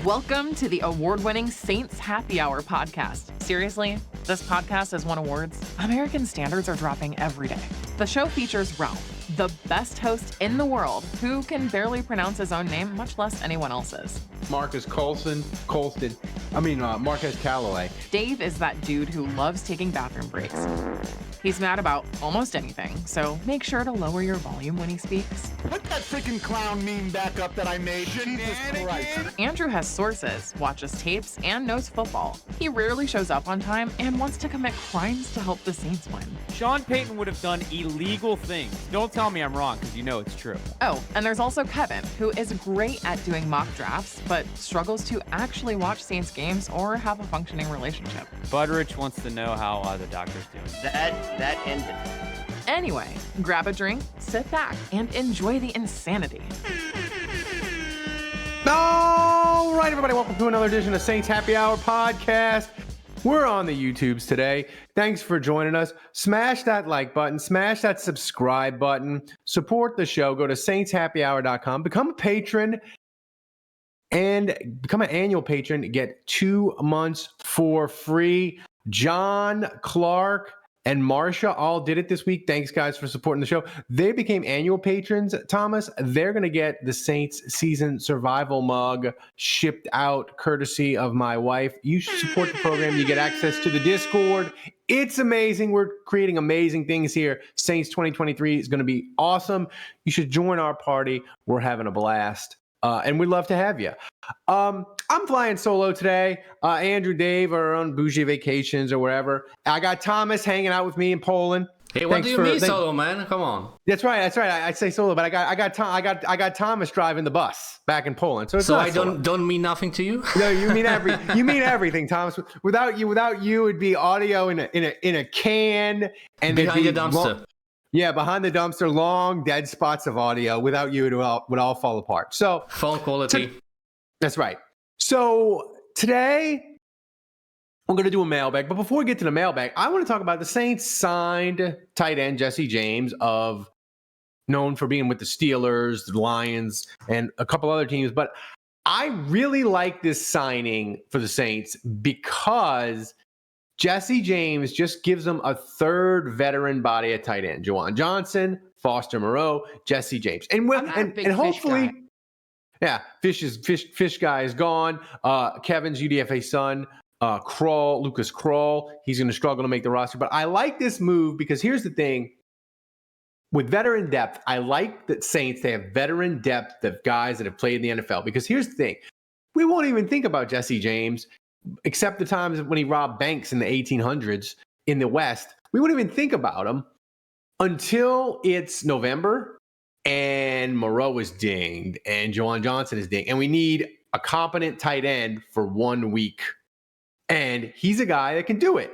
Welcome to the award-winning Saints Happy Hour podcast. Seriously, this podcast has won awards. American standards are dropping every day. The show features Ralph, the best host in the world, who can barely pronounce his own name, much less anyone else's. Marcus Marquez Callaway. Dave is that dude who loves taking bathroom breaks. He's mad about almost anything, so make sure to lower your volume when he speaks. Put that freaking clown meme back up that I made. Jesus Christ. Andrew has sources, watches tapes, and knows football. He rarely shows up on time and wants to commit crimes to help the Saints win. Sean Payton would have done illegal things. Don't tell me I'm wrong, because you know it's true. Oh, and there's also Kevin, who is great at doing mock drafts, but struggles to actually watch Saints games or have a functioning relationship. Budrich wants to know how the doctor's doing. That ended. Anyway, grab a drink, sit back, and enjoy the insanity. All right, everybody, welcome to another edition of Saints Happy Hour podcast. We're on the YouTubes today. Thanks for joining us. Smash that like button, smash that subscribe button, support the show. Go to saintshappyhour.com, become a patron, and become an annual patron. Get 2 months for free. John, Clark, and Marsha all did it this week. Thanks, guys, for supporting the show. They became annual patrons, Thomas. They're going to get the Saints season survival mug shipped out courtesy of my wife. You should support the program. You get access to the Discord. It's amazing. We're creating amazing things here. Saints 2023 is going to be awesome. You should join our party. We're having a blast. And we'd love to have you. I'm flying solo today. Andrew, Dave are on bougie vacations or wherever. I got Thomas hanging out with me in Poland. Hey, what do you mean solo, man? Come on. That's right. I say solo, but I got Thomas driving the bus back in Poland. So I don't mean nothing to you. No, you mean everything, Thomas. Without you, it'd be audio in a can and behind the dumpster. Behind the dumpster, long dead spots of audio. Without you, it would all fall apart. So phone quality. That's right. So today, I'm going to do a mailbag. But before we get to the mailbag, I want to talk about the Saints signed tight end Jesse James, known for being with the Steelers, the Lions, and a couple other teams. But I really like this signing for the Saints because Jesse James just gives them a third veteran body at tight end. Juwan Johnson, Foster Moreau, Jesse James. And hopefully, Fish guy is gone. Kevin's UDFA son, Lucas Kroll, he's going to struggle to make the roster. But I like this move because here's the thing. With veteran depth, I like that Saints, they have veteran depth of guys that have played in the NFL. Because here's the thing. We won't even think about Jesse James, except the times when he robbed banks in the 1800s in the West. We wouldn't even think about him until it's November and Moreau is dinged and Juwan Johnson is dinged. And we need a competent tight end for 1 week. And he's a guy that can do it.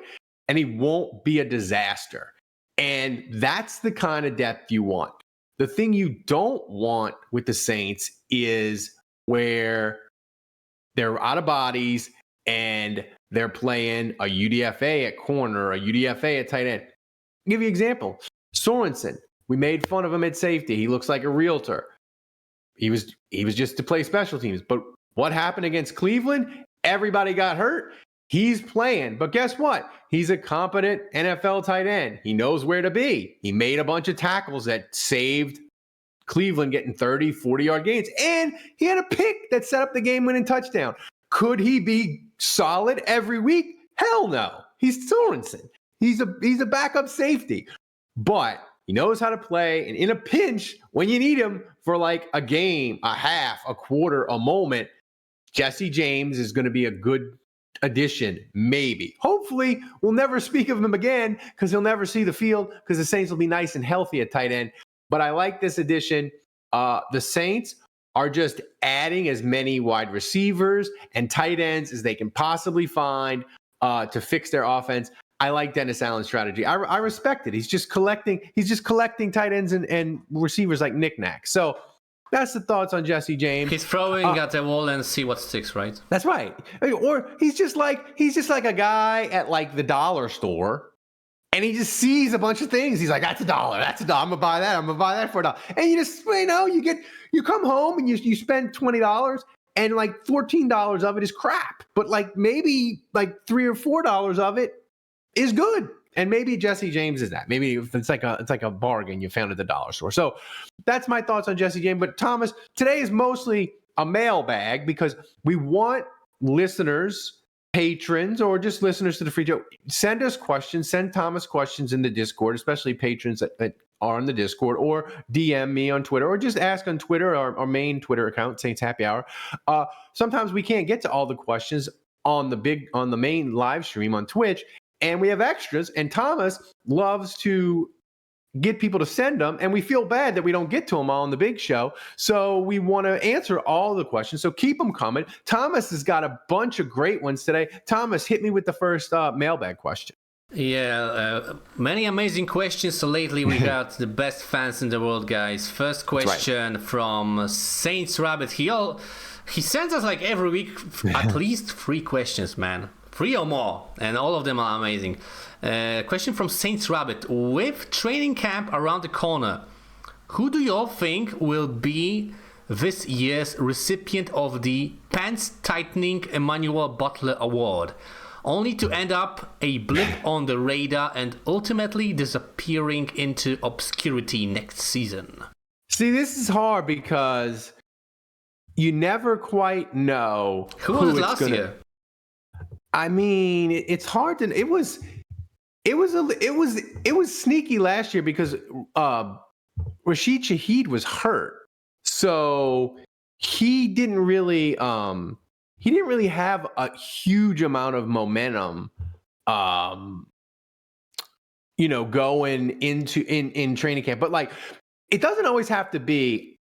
And he won't be a disaster. And that's the kind of depth you want. The thing you don't want with the Saints is where they're out of bodies and they're playing a UDFA at corner, a UDFA at tight end. I'll give you an example. Sorensen, we made fun of him at safety. He looks like a realtor. He was just to play special teams. But what happened against Cleveland? Everybody got hurt. He's playing. But guess what? He's a competent NFL tight end. He knows where to be. He made a bunch of tackles that saved Cleveland getting 30, 40-yard gains. And he had a pick that set up the game-winning touchdown. Could he be solid every week? Hell no. He's Sorensen. He's a backup safety. But he knows how to play. And in a pinch, when you need him for like a game, a half, a quarter, a moment, Jesse James is going to be a good addition, maybe. Hopefully, we'll never speak of him again because he'll never see the field because the Saints will be nice and healthy at tight end. But I like this addition. The Saints are just adding as many wide receivers and tight ends as they can possibly find to fix their offense. I like Dennis Allen's strategy. I respect it. He's just collecting tight ends and receivers like knickknacks. So that's the thoughts on Jesse James. He's throwing at the wall and see what sticks, right? That's right. Or he's just like a guy at like the dollar store. And he just sees a bunch of things. He's like, that's $1. That's $1. I'm gonna buy that. I'm gonna buy that for $1. And you just, you come home and you spend $20 and like $14 of it is crap, but like maybe like $3 or $4 of it is good. And maybe Jesse James is that. Maybe if it's like a bargain you found at the dollar store. So that's my thoughts on Jesse James. But Thomas, today is mostly a mailbag because we want listeners, patrons, or just listeners to the free show, send us questions, send Thomas questions in the Discord, especially patrons that are on the Discord, or DM me on Twitter, or just ask on Twitter, our main Twitter account, Saints Happy Hour. Sometimes we can't get to all the questions on the main live stream on Twitch, and we have extras, and Thomas loves to get people to send them, and we feel bad that we don't get to them all on the big show. So we want to answer all the questions. So keep them coming. Thomas has got a bunch of great ones today. Thomas, hit me with the first mailbag question. Yeah, many amazing questions. So lately we got the best fans in the world, guys. First question from Saints Rabbit. He sends us like every week at least 3 questions, man. 3 or more, and all of them are amazing. Question from Saints Rabbit. With training camp around the corner, who do you all think will be this year's recipient of the Pants Tightening Emmanuel Butler Award, only to end up a blip on the radar and ultimately disappearing into obscurity next season? See, this is hard because you never quite know who was it last year. I mean, it's hard to. It was sneaky last year because Rashid Shaheed was hurt, so he didn't really have a huge amount of momentum, going into in training camp. But like, it doesn't always have to be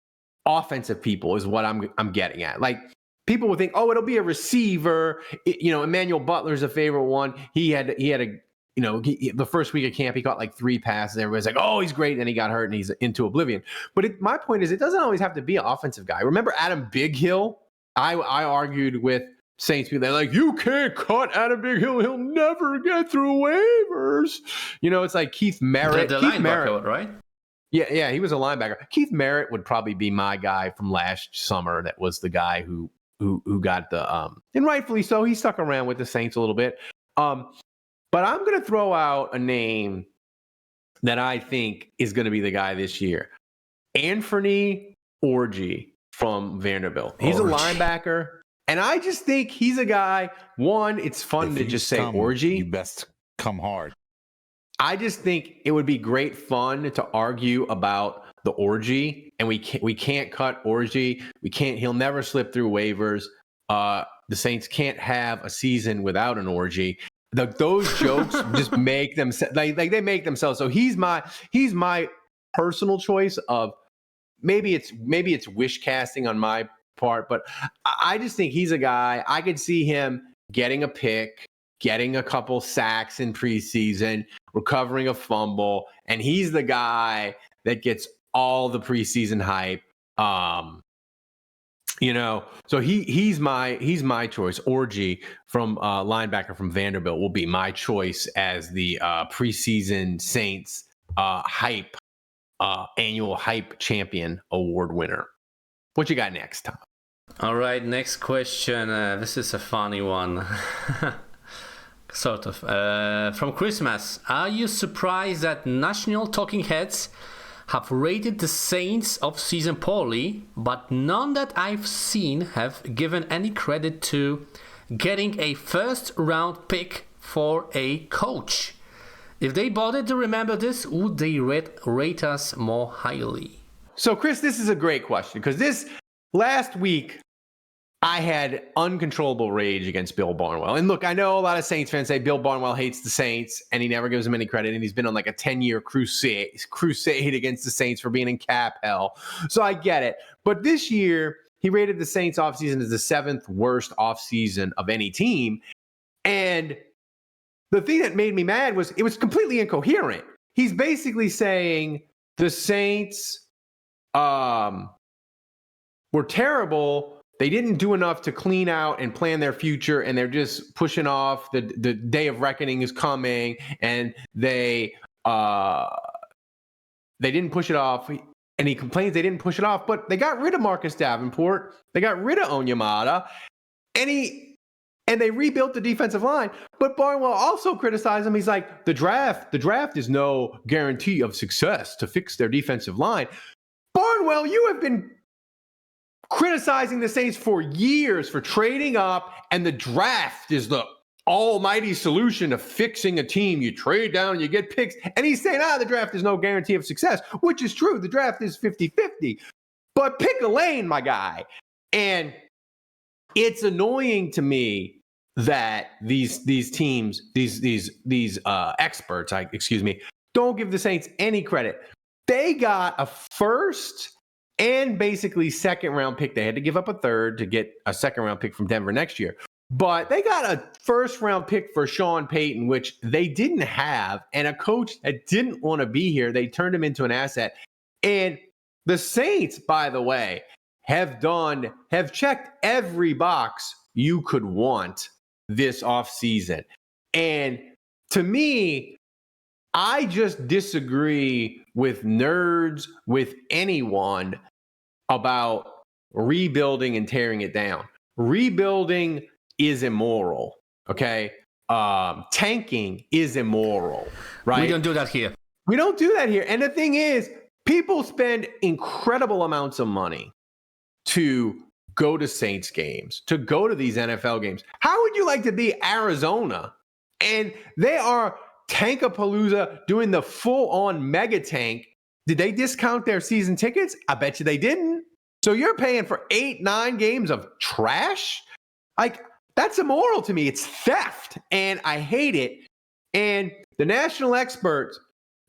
offensive people, is what I'm getting at. Like, people would think, oh, it'll be a receiver. Emmanuel Butler's a favorite one. He had the first week of camp, he caught like 3 passes. Everybody's like, oh, he's great. And then he got hurt and he's into oblivion. But my point is, it doesn't always have to be an offensive guy. Remember Adam Big Hill? I argued with Saints people. They're like, you can't cut Adam Big Hill. He'll never get through waivers. It's like Keith Merritt. The Keith linebacker, Merritt, right? Yeah, he was a linebacker. Keith Merritt would probably be my guy from last summer. That was the guy who got the and rightfully so. He stuck around with the Saints a little bit. But I'm going to throw out a name that I think is going to be the guy this year. Anthony Orji from Vanderbilt. He's a linebacker, and I just think he's a guy. One, it's fun to just say Orji. You best come hard. I just think it would be great fun to argue about the Orji, and we can't cut Orji. He'll never slip through waivers. The Saints can't have a season without an Orji. Those jokes just make them like they make themselves. So he's my personal choice of maybe it's wish casting on my part, but I just think he's a guy. I could see him getting a pick, getting a couple sacks in preseason, recovering a fumble, and he's the guy that gets all the preseason hype. So he's my choice. Orji from linebacker from Vanderbilt will be my choice as the preseason Saints annual hype champion award winner. What you got next, Tom? All right, next question. This is a funny one. Sort of. From Christmas. Are you surprised that national talking heads have rated the Saints off-season poorly, but none that I've seen have given any credit to getting a first-round pick for a coach? If they bothered to remember this, would they rate us more highly? So, Chris, this is a great question because this last week I had uncontrollable rage against Bill Barnwell. And look, I know a lot of Saints fans say Bill Barnwell hates the Saints and he never gives them any credit. And he's been on like a 10-year crusade against the Saints for being in cap hell. So I get it. But this year, he rated the Saints offseason as the 7th worst offseason of any team. And the thing that made me mad was it was completely incoherent. He's basically saying the Saints were terrible. They didn't do enough to clean out and plan their future, and they're just pushing off. The day of reckoning is coming, and they didn't push it off. And he complains they didn't push it off, but they got rid of Marcus Davenport. They got rid of Onyemata. And they rebuilt the defensive line. But Barnwell also criticized him. He's like, the draft is no guarantee of success to fix their defensive line. Barnwell, you have been criticizing the Saints for years for trading up, and the draft is the almighty solution to fixing a team. You trade down, you get picks. And he's saying, the draft is no guarantee of success, which is true. The draft is 50-50. But pick a lane, my guy. And it's annoying to me that these teams, these experts, don't give the Saints any credit. They got a first and basically second round pick. They had to give up a third to get a second round pick from Denver next year. But they got a first round pick for Sean Payton, which they didn't have, and a coach that didn't want to be here. They turned him into an asset. And the Saints, by the way, have checked every box you could want this offseason. And to me, I just disagree with nerds, with anyone about rebuilding and tearing it down. Rebuilding is immoral, okay? Tanking is immoral, right? We don't do that here. We don't do that here. And the thing is, people spend incredible amounts of money to go to Saints games, to go to these NFL games. How would you like to be Arizona? And they are Tankapalooza doing the full-on mega tank. Did they discount their season tickets? I bet you they didn't. So you're paying for 8-9 games of trash? Like, that's immoral to me. It's theft, and I hate it. And the national experts,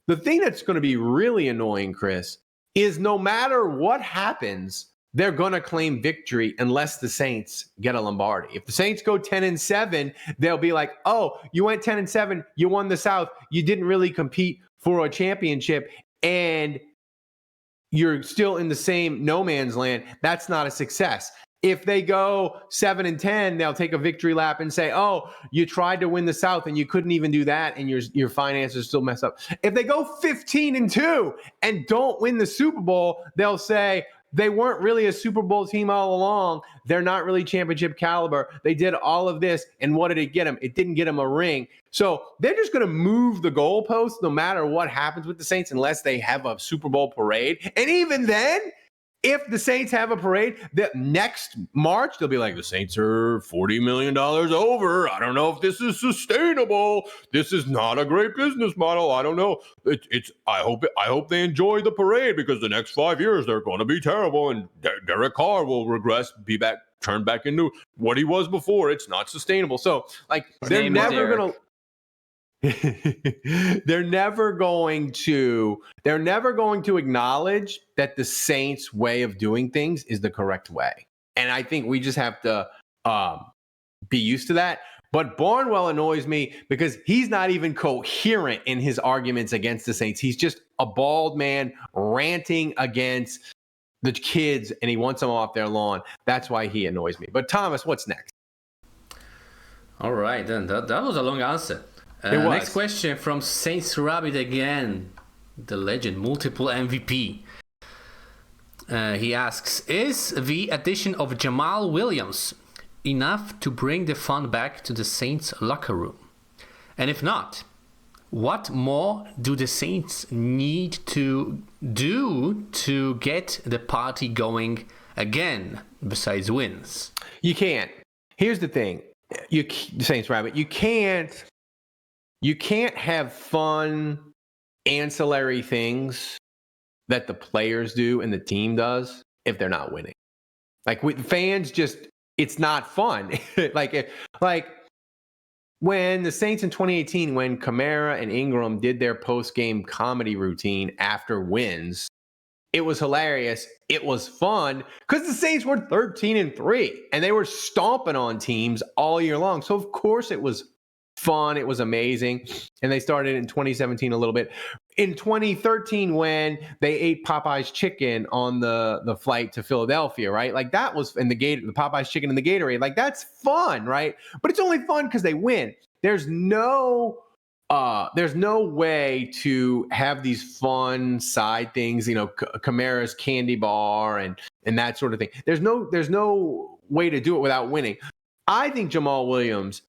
the thing that's going to be really annoying, Chris, is no matter what happens, they're going to claim victory unless the Saints get a Lombardi. If the Saints go 10-7, they'll be like, oh, you went 10-7, you won the South, you didn't really compete for a championship, and you're still in the same no man's land. That's not a success. If they go 7-10, they'll take a victory lap and say, oh, you tried to win the South and you couldn't even do that, and your finances still mess up. If they go 15-2 and don't win the Super Bowl, they'll say, they weren't really a Super Bowl team all along. They're not really championship caliber. They did all of this, and what did it get them? It didn't get them a ring. So they're just going to move the goalposts no matter what happens with the Saints unless they have a Super Bowl parade. And even then, if the Saints have a parade, that next March, they'll be like, the Saints are $40 million over. I don't know if this is sustainable. This is not a great business model. I don't know. I hope they enjoy the parade, because the next 5 years they're going to be terrible, and Derek Carr will regress, turn back into what he was before. It's not sustainable. So, like, they're never going to. They're never going to acknowledge that the Saints' way of doing things is the correct way. And I think we just have to be used to that. But Barnwell annoys me because he's not even coherent in his arguments against the Saints. He's just a bald man ranting against the kids, and he wants them off their lawn. That's why he annoys me. But Thomas, what's next? All right, then that was a long answer. Next question from Saints Rabbit again, the legend, multiple MVP. He asks, is the addition of Jamaal Williams enough to bring the fun back to the Saints locker room? And if not, what more do the Saints need to do to get the party going again besides wins? You can't. Here's the thing. Saints Rabbit, you can't have fun ancillary things that the players do and the team does if they're not winning. Like, with fans, it's not fun. like when the Saints in 2018, when Kamara and Ingram did their post-game comedy routine after wins, it was hilarious. It was fun because the Saints were 13-3 and they were stomping on teams all year long. So of course it was fun. It was amazing. And they started in 2017 a little bit. In 2013, when they ate Popeye's chicken on the flight to Philadelphia, right? Like, that was in the Popeye's chicken in the Gatorade. Like, that's fun, right? But it's only fun because they win. There's no there's no way to have these fun side things, Kamara's candy bar and that sort of thing. There's no way to do it without winning. I think Jamaal Williams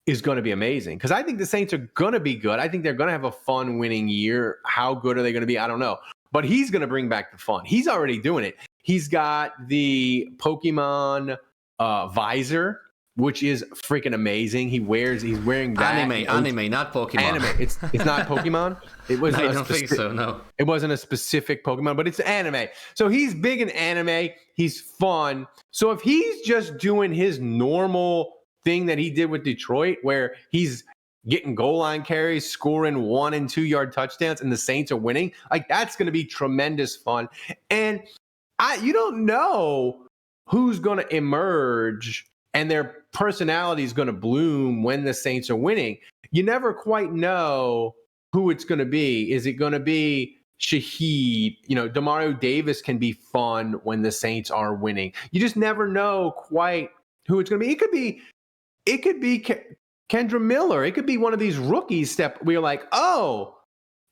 is going to be amazing because I think the Saints are going to be good. I think they're going to have a fun winning year. How good are they going to be? I don't know. But he's going to bring back the fun. He's already doing it. He's got the Pokemon visor, which is freaking amazing. He's wearing that. Anime, not Pokemon. Anime. It's not Pokemon. It wasn't. I don't think so. No, it wasn't a specific Pokemon, but it's anime. So he's big in anime. He's fun. So if he's just doing his normal thing that he did with Detroit, where he's getting goal line carries, scoring 1 and 2 yard touchdowns, and the Saints are winning, like that's going to be tremendous fun. And you don't know who's going to emerge and their personality is going to bloom when the Saints are winning. You never quite know who it's going to be. Is it going to be Shaheed? Demario Davis can be fun when the Saints are winning. You just never know quite who it's going to be. It could be Kendra Miller. It could be one of these rookies where you're like, oh,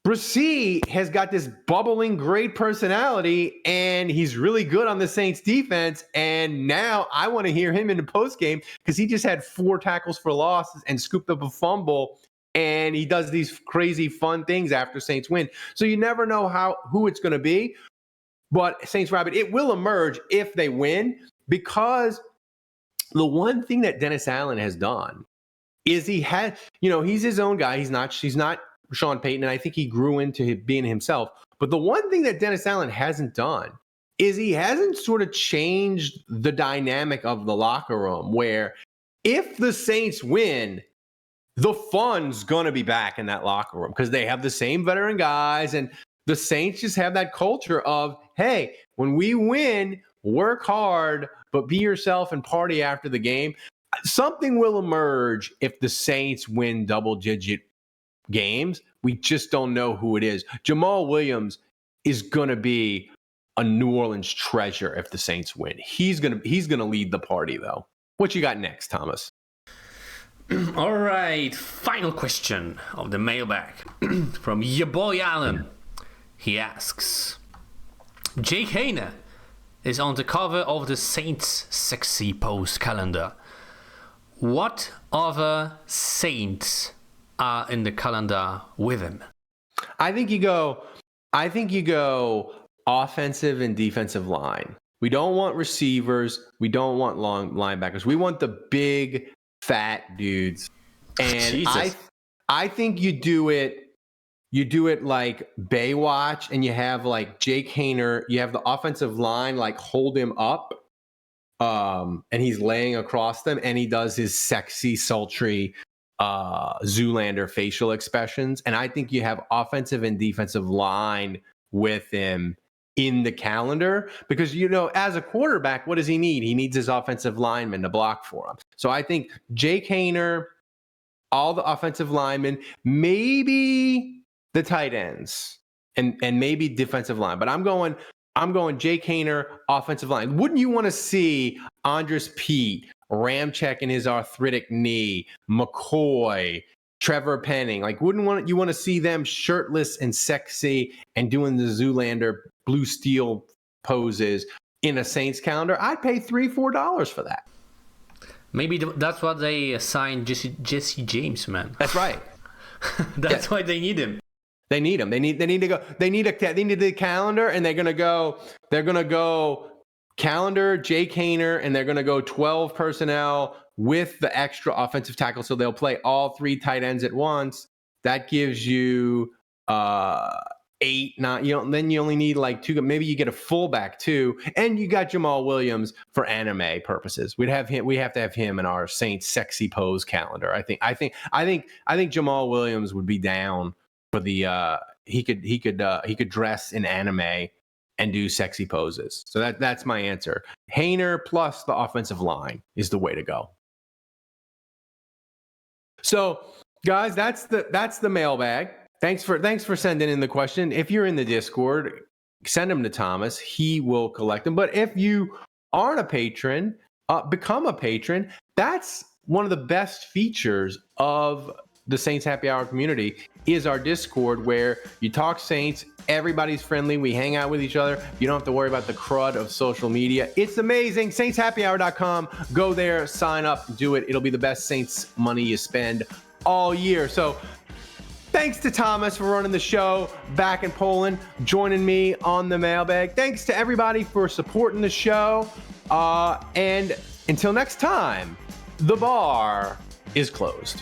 Brissy has got this bubbling great personality and he's really good on the Saints defense. And now I want to hear him in the postgame because he just had 4 tackles for losses and scooped up a fumble. And he does these crazy fun things after Saints win. So you never know who it's going to be. But Saints Rabbit, it will emerge if they win, because the one thing that Dennis Allen has done is he's his own guy. He's not Sean Payton, and I think he grew into being himself. But the one thing that Dennis Allen hasn't done is he hasn't sort of changed the dynamic of the locker room, where if the Saints win, the fun's going to be back in that locker room because they have the same veteran guys, and the Saints just have that culture of, hey, when we win, work hard, but be yourself and party after the game. Something will emerge if the Saints win double-digit games. We just don't know who it is. Jamaal Williams is going to be a New Orleans treasure if the Saints win. He's going to lead the party, though. What you got next, Thomas? All right, final question of the mailbag from your boy Alan. He asks, Jake Haener is on the cover of the Saints Sexy Pose calendar. What other Saints are in the calendar with him? I think you go offensive and defensive line. We don't want receivers. We don't want long linebackers. We want the big, fat dudes. And I think you do it like Baywatch, and you have like Jake Haener. You have the offensive line like hold him up. And he's laying across them, and he does his sexy, sultry Zoolander facial expressions. And I think you have offensive and defensive line with him in the calendar because, as a quarterback, what does he need? He needs his offensive linemen to block for him. So I think Jake Haener, all the offensive linemen, maybe the tight ends, and maybe defensive line. But I'm going Jake Haener, offensive line. Wouldn't you want to see Andres Pete, Ramczyk in his arthritic knee, McCoy, Trevor Penning? Like, wouldn't you want to see them shirtless and sexy and doing the Zoolander blue steel poses in a Saints calendar? I'd pay $3-4 for that. Maybe that's what they assigned Jesse James, man. That's right. That's why they need him. They need him. They need the calendar, and they're gonna go calendar Jake Haener, and they're gonna go 12 personnel with the extra offensive tackle. So they'll play all 3 tight ends at once. That gives you 8, 9. Then you only need like 2. Maybe you get a fullback too, and you got Jamaal Williams for anime purposes. We have to have him in our Saints sexy pose calendar. I think Jamaal Williams would be down for the he could dress in anime and do sexy poses. So that's my answer. Haener plus the offensive line is the way to go. So guys, that's the mailbag. Thanks for sending in the question. If you're in the Discord, send them to Thomas. He will collect them. But if you aren't a patron, become a patron. That's one of the best features of the Saints Happy Hour community is our Discord, where you talk Saints. Everybody's friendly. We hang out with each other. You don't have to worry about the crud of social media. It's amazing. SaintsHappyHour.com. Go there, sign up, do it. It'll be the best Saints money you spend all year. So thanks to Thomas for running the show back in Poland, joining me on the mailbag. Thanks to everybody for supporting the show. And until next time, the bar is closed.